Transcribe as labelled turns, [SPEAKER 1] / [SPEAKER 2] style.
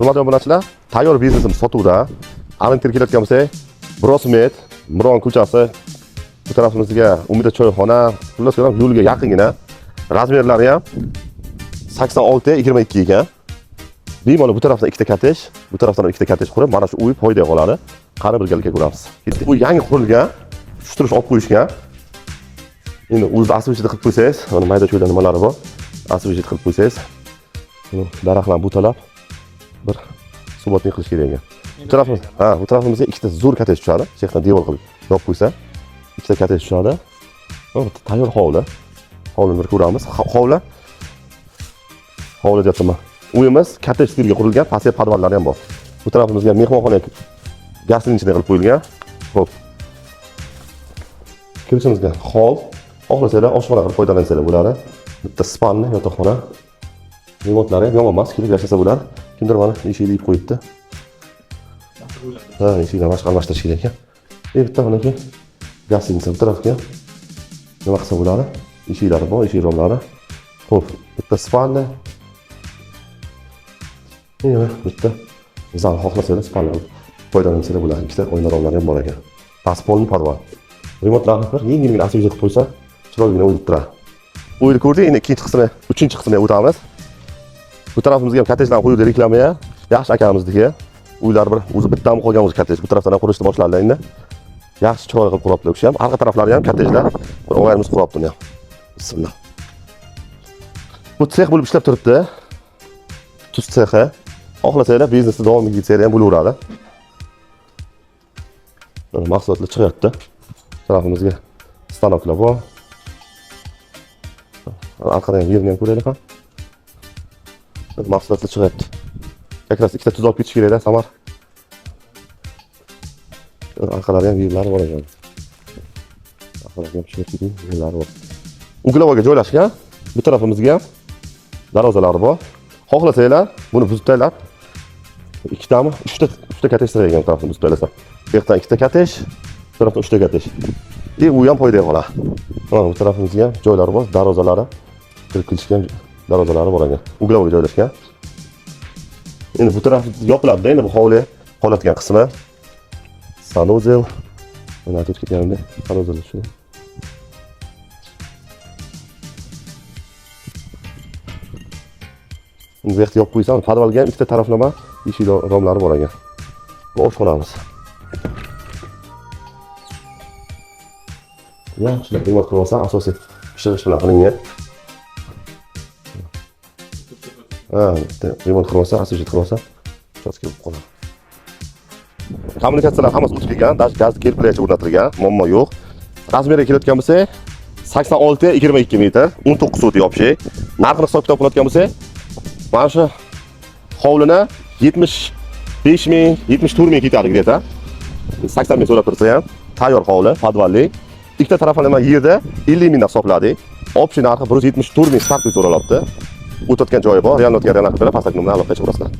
[SPEAKER 1] Hurmatli obunachilar, tayyor biznesimiz sotuvda. Arinter kelayotgan bo'lsak, Brosmet, Miron ko'chasi, bu tarafimizga Umida choyxona, xullas yo'lga yaqingina. Razmerlari ham 86-22 ekan. Bemalol bu tarafdan ikkita kottej, bu tarafdan ikkita kottej qurib, mana shu uy foyda qoladi. Qani birgalikda ko'ramiz. Bu yangi qurilgan, tushtirish olib qo'yishgan. Endi o'zida asvechida qilib qo'ysangiz, mana mayda cho'ylar nimalari bor. Asvechida qilib qo'ysangiz, daraxtlarni butalab bir subotnik qilish kerak ekan. Bu tarafimizga ikkita zo'r kottej tushadi. Chekdan devor qilib yopib qo'ysa, ikkita kottej tushadi. Tayyor hovli. Hovlini bir ko'ramiz. Hovli deyapman. Uyimiz kottej stilga qurilgan, pastga podvallari ham bor. Bu tarafimizga mehmonxona gazning ichida qilib qo'yilgan. Xo'p. Kirishimizga hol, xohlasanglar oshxona qilib foydalansanglar bo'ladi. Bitta spanni, yotoqxona. Remontlari ham yomon emas, kelib yashasa bo'ladi. Kimdir mana eshikni yib qo'yibdi. Eshikni almashtirish kerak ekan. Bitta mana shu gazning bu tarafga nima qilsa bo'ladi? Eshiklari bor, eshik romlari. Xo'p, bitta spanni. Bitta zal xohlasanglar spanni foydalansanglar bo'ladi. Ikkita oyna romlari ham bor ekan. Paspolni podval. Remontlarni bir yengilgina asvechida qilib qo'ysa, chiroyli o'yib turadi. Uyni ko'rdik, endi ikkinchi qismi, uchinchi qismiga o'tamiz. Bu tarafimizga ham kottejlarni qo'ydik reklamaga. Yaxshi akamizniki. Uylar bir o'zi bittami qolgan o'zi kottej. Bu tarafdan ham qurishni boshladi endi. Yaxshi chiroyli qilib quribdi o'sha ham. Arqa taraflari ham kottejlar. Bir o'g'ayimiz quribdi uni ham. Bismillah. Bu sex bo'lib ishlab turibdi. Tuz sexi. Xohlasanglar biznesni davom ettirsangiz ham bo'laveradi. Mana mahsulotlar chiqyapti. Tarafimizga stanoklar bor. Arqadan yerini ham ko'raylik ham. Mahsulotlar chiqyapti. Yakras ikkita tuz olib ketish kerak-da, Samar. Arqalari ham yerlari bor ekan. Arqalarga ham chiqib yerlari bor. Uglovoga joylashgan. Bu tarafimizga ham darvozalari bor. Xohlasanglar, buni buzib tashlab, ikkitami, uchta kottej sig'aygan tarafni buzib tashlasa. Bu yerdan ikkita kottej, bu tarafdan uchta kottej. U ham foyda qoladi. Mana bu tarafimizga ham joylari bor, darvozalari, kirib kelishgan darvozalari bor ekan. Uglovoga joylashgan. Endi bu taraf yopiladi, endi bu hovli qoladigan qismi. Sanuzel. Mana aytib ketganimdek, sanuzel shu. Bu yerga yopib qo'ysam, podvalga ham ikkita taraflama eshik romlari bor ekan. Bu oshxonamiz. Yaxshilab remont qilib olsa, asosiy pishirish bilan qilingan. Remont qilib olsa, asosiy qilib olsa, cho'tka bo'lib qoladi. Kommunikatsiyalar hammasi o'tib kelgan, gaz kelplaycha o'rnatilgan, muammo yo'q. Razmeriga kelayotgan bo'lsa, 86-22 metr, 19 soat yopishik. Narxini hisob-kitob qilayotgan bo'lsa, mana shu hovlini 75 ming, 74 ming ketadi greta. 80 ming so'rab tursa ham, tayyor hovli, podvalli. Ikkita taraflama yerda 50 mingdan hisobladik. Общий narxi 174 ming start so'ralibdi. O'tayotgan joyi bor, realni o'tgan narxi bilan pastki numeraga aloqa qilib chiqarasizlar.